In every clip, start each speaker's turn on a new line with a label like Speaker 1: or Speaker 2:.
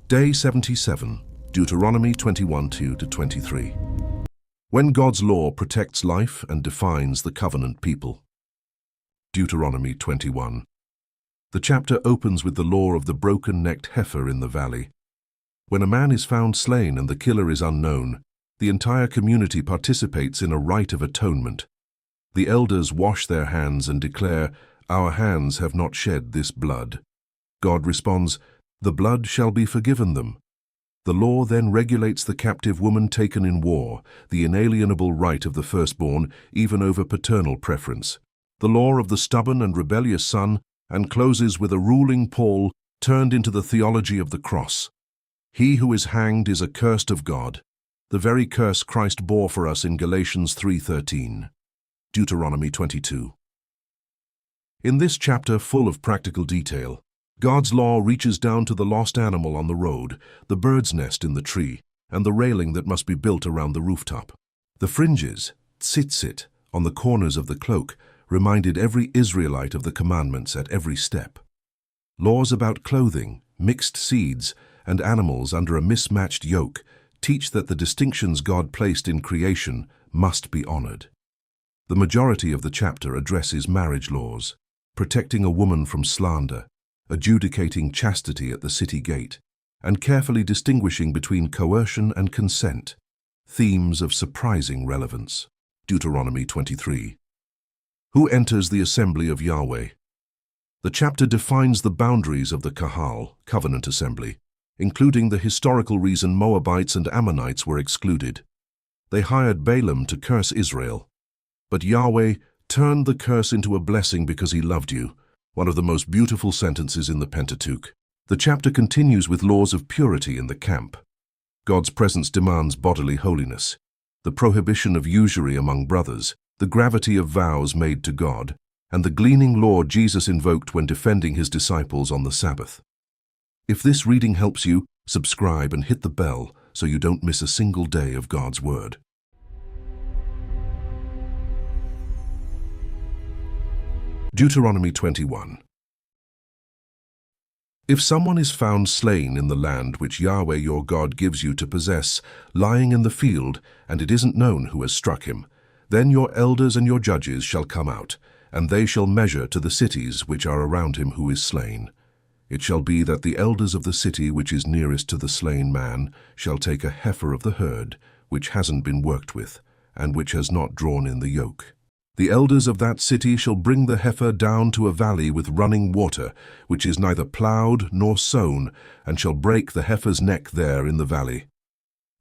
Speaker 1: Day 77, Deuteronomy 21:2-23. When God's law protects life and defines the covenant people. Deuteronomy 21. The chapter opens with the law of the broken-necked heifer in the valley. When a man is found slain and the killer is unknown, the entire community participates in a rite of atonement. The elders wash their hands and declare, "Our hands have not shed this blood." God responds, "The blood shall be forgiven them." The law then regulates the captive woman taken in war, the inalienable right of the firstborn, even over paternal preference. The law of the stubborn and rebellious son, and closes with a ruling pall turned into the theology of the cross. He who is hanged is accursed of God, the very curse Christ bore for us in Galatians 3:13. Deuteronomy 22. In this chapter full of practical detail, God's law reaches down to the lost animal on the road, the bird's nest in the tree, and the railing that must be built around the rooftop. The fringes, tsitsit, on the corners of the cloak, reminded every Israelite of the commandments at every step. Laws about clothing, mixed seeds, and animals under a mismatched yoke teach that the distinctions God placed in creation must be honored. The majority of the chapter addresses marriage laws, protecting a woman from slander, adjudicating chastity at the city gate, and carefully distinguishing between coercion and consent, themes of surprising relevance. Deuteronomy 23. Who enters the assembly of Yahweh? The chapter defines the boundaries of the Kahal, covenant assembly, including the historical reason Moabites and Ammonites were excluded. They hired Balaam to curse Israel, but Yahweh turned the curse into a blessing because he loved you, one of the most beautiful sentences in the Pentateuch. The chapter continues with laws of purity in the camp. God's presence demands bodily holiness, the prohibition of usury among brothers, the gravity of vows made to God, and the gleaning law Jesus invoked when defending his disciples on the Sabbath. If this reading helps you, subscribe and hit the bell so you don't miss a single day of God's Word. Deuteronomy 21. If someone is found slain in the land which Yahweh your God gives you to possess, lying in the field, and it isn't known who has struck him, then your elders and your judges shall come out, and they shall measure to the cities which are around him who is slain. It shall be that the elders of the city which is nearest to the slain man shall take a heifer of the herd, which hasn't been worked with, and which has not drawn in the yoke. The elders of that city shall bring the heifer down to a valley with running water, which is neither plowed nor sown, and shall break the heifer's neck there in the valley.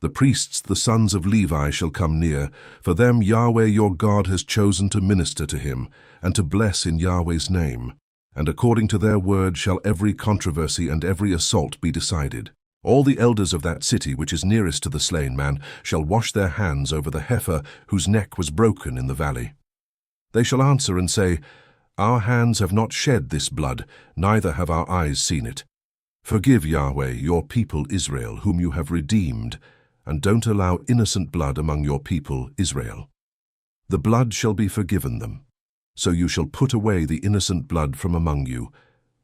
Speaker 1: The priests, the sons of Levi, shall come near, for them Yahweh your God has chosen to minister to him, and to bless in Yahweh's name. And according to their word shall every controversy and every assault be decided. All the elders of that city which is nearest to the slain man shall wash their hands over the heifer whose neck was broken in the valley. They shall answer and say, "Our hands have not shed this blood, neither have our eyes seen it. Forgive, Yahweh, your people Israel, whom you have redeemed, and don't allow innocent blood among your people Israel. The blood shall be forgiven them. So you shall put away the innocent blood from among you,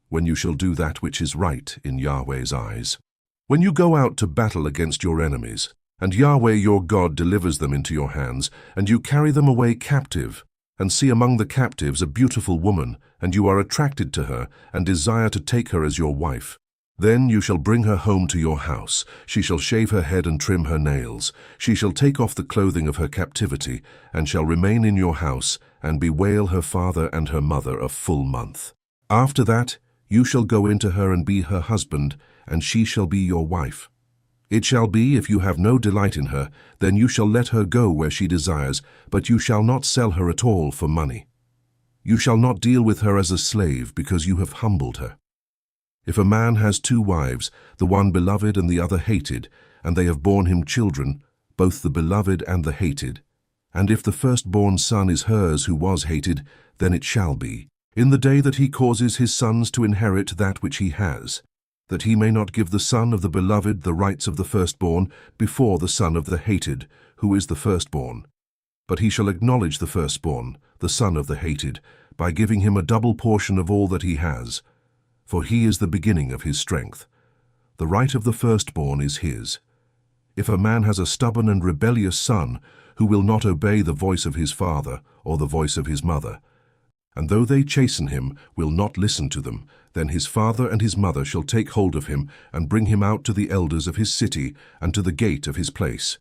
Speaker 1: when you shall do that which is right in Yahweh's eyes. When you go out to battle against your enemies, and Yahweh your God delivers them into your hands, and you carry them away captive, and see among the captives a beautiful woman, and you are attracted to her, and desire to take her as your wife, then you shall bring her home to your house. She shall shave her head and trim her nails. She shall take off the clothing of her captivity, and shall remain in your house, and bewail her father and her mother a full month. After that, you shall go into her and be her husband, and she shall be your wife. It shall be, if you have no delight in her, then you shall let her go where she desires, but you shall not sell her at all for money. You shall not deal with her as a slave, because you have humbled her. If a man has two wives, the one beloved and the other hated, and they have borne him children, both the beloved and the hated, and if the firstborn son is hers who was hated, then it shall be, in the day that he causes his sons to inherit that which he has, that he may not give the son of the beloved the rights of the firstborn before the son of the hated, who is the firstborn. But he shall acknowledge the firstborn, the son of the hated, by giving him a double portion of all that he has, for he is the beginning of his strength. The right of the firstborn is his. If a man has a stubborn and rebellious son, who will not obey the voice of his father or the voice of his mother, and though they chasten him, will not listen to them, then his father and his mother shall take hold of him and bring him out to the elders of his city and to the gate of his place.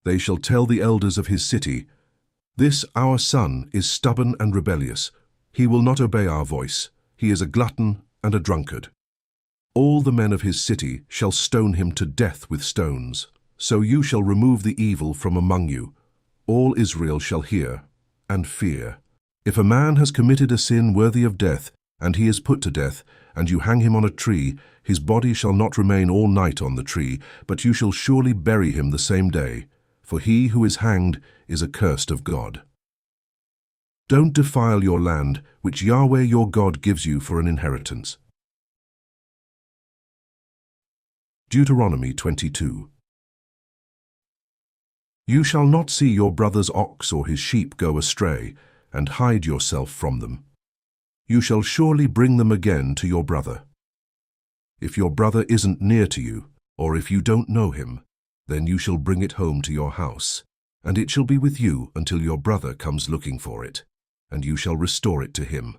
Speaker 1: They shall tell the elders of his city, "This our son is stubborn and rebellious. He will not obey our voice. He is a glutton and a drunkard." All the men of his city shall stone him to death with stones. So you shall remove the evil from among you. All Israel shall hear and fear. If a man has committed a sin worthy of death, and he is put to death, and you hang him on a tree, his body shall not remain all night on the tree, but you shall surely bury him the same day, for he who is hanged is accursed of God. Don't defile your land, which Yahweh your God gives you for an inheritance. Deuteronomy 22. You shall not see your brother's ox or his sheep go astray, and hide yourself from them. You shall surely bring them again to your brother. If your brother isn't near to you, or if you don't know him, then you shall bring it home to your house, and it shall be with you until your brother comes looking for it, and you shall restore it to him.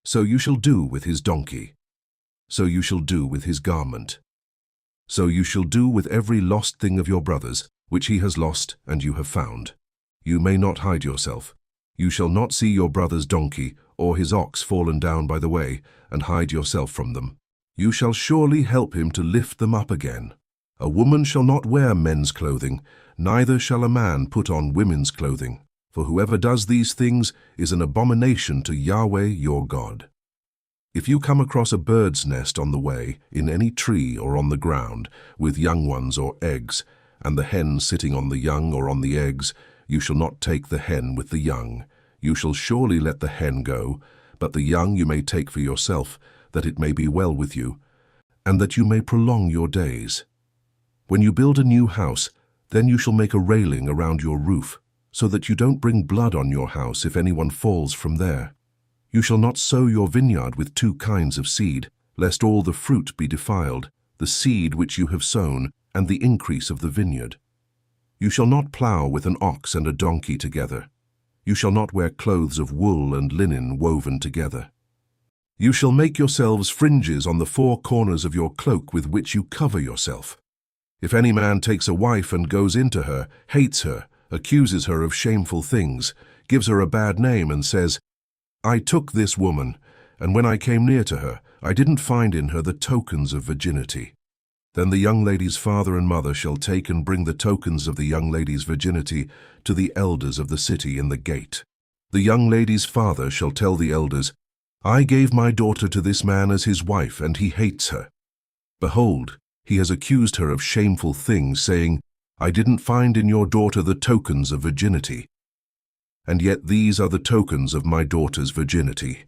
Speaker 1: So you shall do with his donkey. So you shall do with his garment. So you shall do with every lost thing of your brother's, which he has lost and you have found. You may not hide yourself. You shall not see your brother's donkey or his ox fallen down by the way, and hide yourself from them. You shall surely help him to lift them up again. A woman shall not wear men's clothing, neither shall a man put on women's clothing. For whoever does these things is an abomination to Yahweh your God. If you come across a bird's nest on the way, in any tree or on the ground, with young ones or eggs, and the hen sitting on the young or on the eggs, you shall not take the hen with the young. You shall surely let the hen go, but the young you may take for yourself, that it may be well with you, and that you may prolong your days. When you build a new house, then you shall make a railing around your roof, so that you don't bring blood on your house if anyone falls from there. You shall not sow your vineyard with two kinds of seed, lest all the fruit be defiled, the seed which you have sown, and the increase of the vineyard. You shall not plow with an ox and a donkey together. You shall not wear clothes of wool and linen woven together. You shall make yourselves fringes on the four corners of your cloak with which you cover yourself. If any man takes a wife and goes into her, hates her, accuses her of shameful things, gives her a bad name and says, "I took this woman, and when I came near to her, I didn't find in her the tokens of virginity," then the young lady's father and mother shall take and bring the tokens of the young lady's virginity to the elders of the city in the gate. The young lady's father shall tell the elders, "I gave my daughter to this man as his wife, and he hates her. Behold, he has accused her of shameful things, saying, I didn't find in your daughter the tokens of virginity. And yet these are the tokens of my daughter's virginity."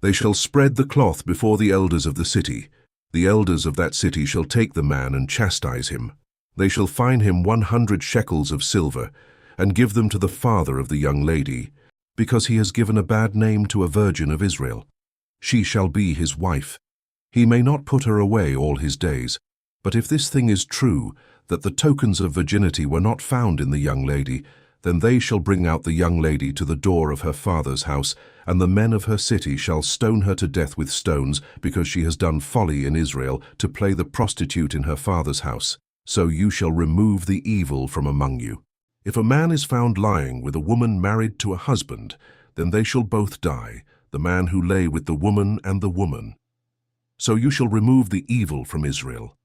Speaker 1: They shall spread the cloth before the elders of the city. The elders of that city shall take the man and chastise him. They shall fine him 100 shekels of silver, and give them to the father of the young lady, because he has given a bad name to a virgin of Israel. She shall be his wife. He may not put her away all his days. But if this thing is true, that the tokens of virginity were not found in the young lady, then they shall bring out the young lady to the door of her father's house, and the men of her city shall stone her to death with stones, because she has done folly in Israel, to play the prostitute in her father's house. So you shall remove the evil from among you. If a man is found lying with a woman married to a husband, then they shall both die, the man who lay with the woman and the woman. So you shall remove the evil from Israel.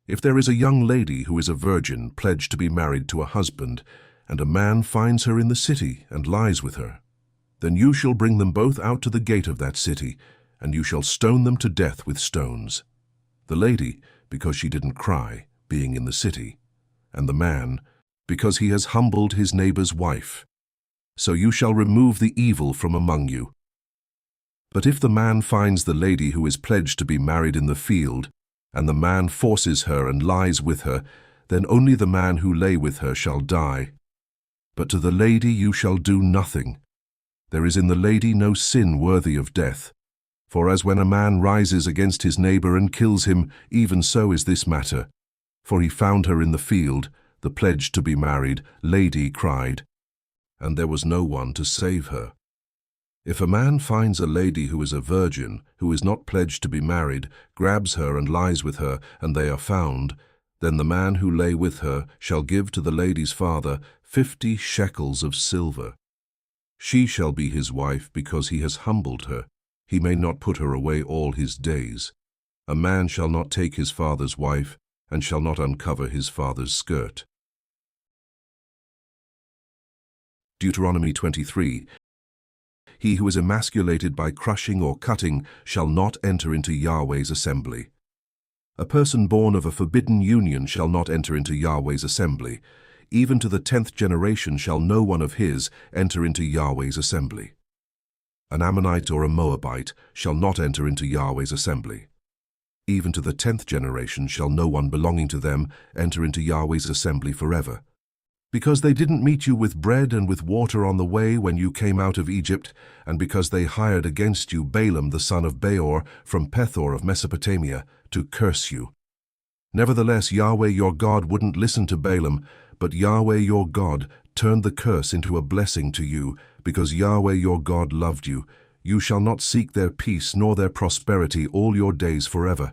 Speaker 1: If there is a young lady who is a virgin pledged to be married to a husband, and a man finds her in the city and lies with her, then you shall bring them both out to the gate of that city, and you shall stone them to death with stones. The lady, because she didn't cry, being in the city, and the man, because he has humbled his neighbor's wife. So you shall remove the evil from among you. But if the man finds the lady who is pledged to be married in the field, and the man forces her and lies with her, then only the man who lay with her shall die. But to the lady you shall do nothing. There is in the lady no sin worthy of death. For as when a man rises against his neighbor and kills him, even so is this matter. For he found her in the field, the pledged to be married, lady cried, and there was no one to save her. If a man finds a lady who is a virgin, who is not pledged to be married, grabs her and lies with her, and they are found, then the man who lay with her shall give to the lady's father 50 shekels of silver. She shall be his wife because he has humbled her. He may not put her away all his days. A man shall not take his father's wife, and shall not uncover his father's skirt. Deuteronomy 23. He who is emasculated by crushing or cutting shall not enter into Yahweh's assembly. A person born of a forbidden union shall not enter into Yahweh's assembly. Even to the 10th generation shall no one of his enter into Yahweh's assembly. An Ammonite or a Moabite shall not enter into Yahweh's assembly. Even to the 10th generation shall no one belonging to them enter into Yahweh's assembly forever. Because they didn't meet you with bread and with water on the way when you came out of Egypt, and because they hired against you Balaam the son of Beor from Pethor of Mesopotamia to curse you. Nevertheless, Yahweh your God wouldn't listen to Balaam, but Yahweh your God turned the curse into a blessing to you, because Yahweh your God loved you. You shall not seek their peace nor their prosperity all your days forever.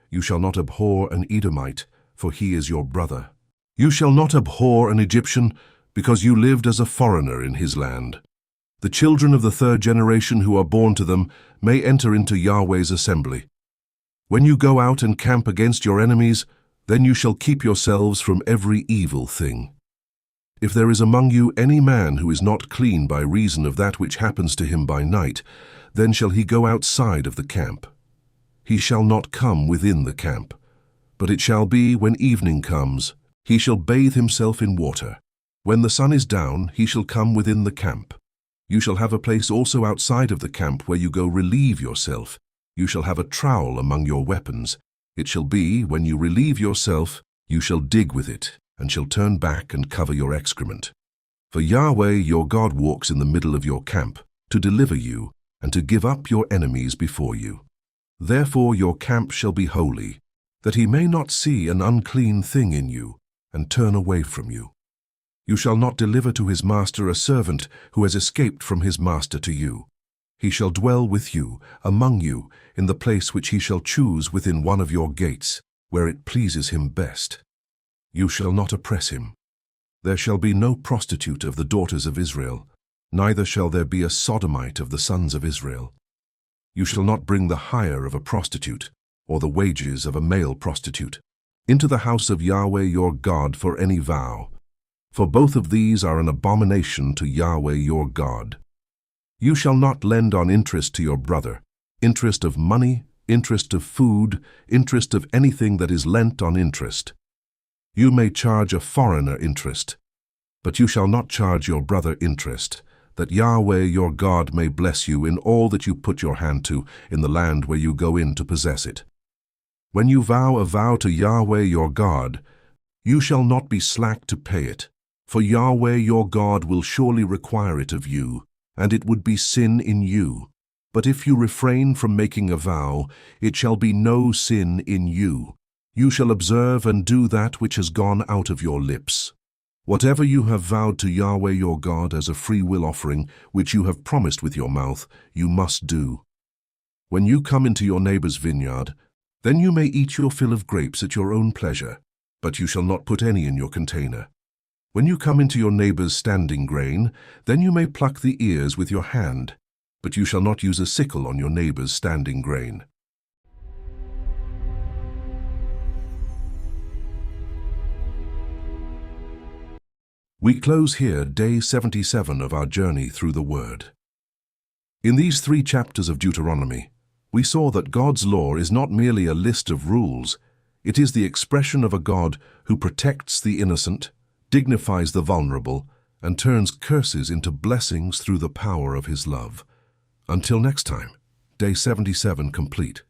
Speaker 1: You shall not abhor an Edomite, for he is your brother. You shall not abhor an Egyptian, because you lived as a foreigner in his land. The children of the 3rd generation who are born to them may enter into Yahweh's assembly. When you go out and camp against your enemies, then you shall keep yourselves from every evil thing. If there is among you any man who is not clean by reason of that which happens to him by night, then shall he go outside of the camp. He shall not come within the camp. But it shall be, when evening comes, he shall bathe himself in water. When the sun is down, he shall come within the camp. You shall have a place also outside of the camp where you go relieve yourself. You shall have a trowel among your weapons. It shall be, when you relieve yourself, you shall dig with it, and shall turn back and cover your excrement. For Yahweh your God walks in the middle of your camp, to deliver you, and to give up your enemies before you. Therefore your camp shall be holy, that he may not see an unclean thing in you, and turn away from you. You shall not deliver to his master a servant who has escaped from his master to you. He shall dwell with you, among you, in the place which he shall choose within one of your gates, where it pleases him best. You shall not oppress him. There shall be no prostitute of the daughters of Israel, neither shall there be a sodomite of the sons of Israel. You shall not bring the hire of a prostitute, or the wages of a male prostitute, into the house of Yahweh your God for any vow, for both of these are an abomination to Yahweh your God. You shall not lend on interest to your brother, interest of money, interest of food, interest of anything that is lent on interest. You may charge a foreigner interest, but you shall not charge your brother interest, that Yahweh your God may bless you in all that you put your hand to in the land where you go in to possess it. When you vow a vow to Yahweh your God, you shall not be slack to pay it, for Yahweh your God will surely require it of you, and it would be sin in you. But if you refrain from making a vow, it shall be no sin in you. You shall observe and do that which has gone out of your lips. Whatever you have vowed to Yahweh your God as a free will offering, which you have promised with your mouth, you must do. When you come into your neighbor's vineyard, then you may eat your fill of grapes at your own pleasure, but you shall not put any in your container. When you come into your neighbor's standing grain, then you may pluck the ears with your hand, but you shall not use a sickle on your neighbor's standing grain. We close here day 77 of our journey through the Word. In these 3 chapters of Deuteronomy, we saw that God's law is not merely a list of rules, it is the expression of a God who protects the innocent, dignifies the vulnerable, and turns curses into blessings through the power of his love. Until next time, day 77 complete.